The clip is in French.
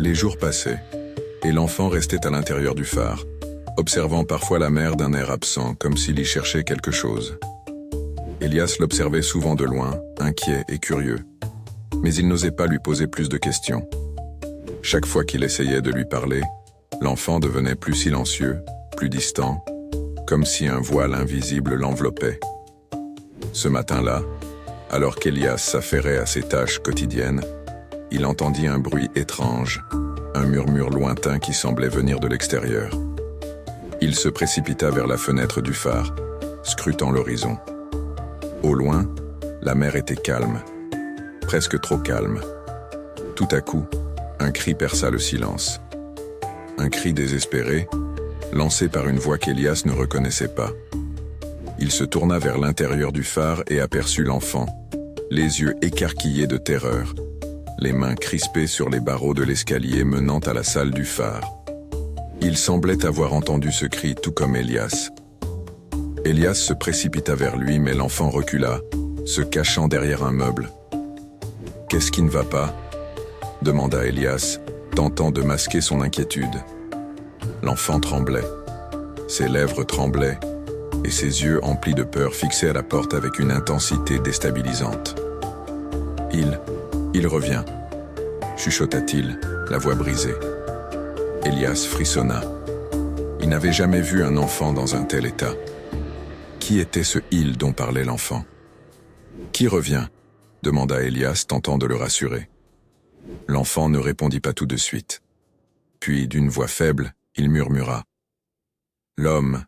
Les jours passaient, et l'enfant restait à l'intérieur du phare, observant parfois la mer d'un air absent, comme s'il y cherchait quelque chose. Elias l'observait souvent de loin, inquiet et curieux, mais il n'osait pas lui poser plus de questions. Chaque fois qu'il essayait de lui parler, l'enfant devenait plus silencieux, plus distant, comme si un voile invisible l'enveloppait. Ce matin-là, alors qu'Elias s'affairait à ses tâches quotidiennes, il entendit un bruit étrange, un murmure lointain qui semblait venir de l'extérieur. Il se précipita vers la fenêtre du phare, scrutant l'horizon. Au loin, la mer était calme, presque trop calme. Tout à coup, un cri perça le silence. Un cri désespéré, lancé par une voix qu'Elias ne reconnaissait pas. Il se tourna vers l'intérieur du phare et aperçut l'enfant, les yeux écarquillés de terreur, les mains crispées sur les barreaux de l'escalier menant à la salle du phare. Il semblait avoir entendu ce cri tout comme Elias. Elias se précipita vers lui, mais l'enfant recula, se cachant derrière un meuble. « Qu'est-ce qui ne va pas ?» demanda Elias, tentant de masquer son inquiétude. L'enfant tremblait. Ses lèvres tremblaient, et ses yeux emplis de peur fixaient à la porte avec une intensité déstabilisante. « Il revient », chuchota-t-il, la voix brisée. Elias frissonna. Il n'avait jamais vu un enfant dans un tel état. Qui était ce « il » dont parlait l'enfant? « Qui revient ?» demanda Elias, tentant de le rassurer. L'enfant ne répondit pas tout de suite. Puis, d'une voix faible, il murmura. « L'homme,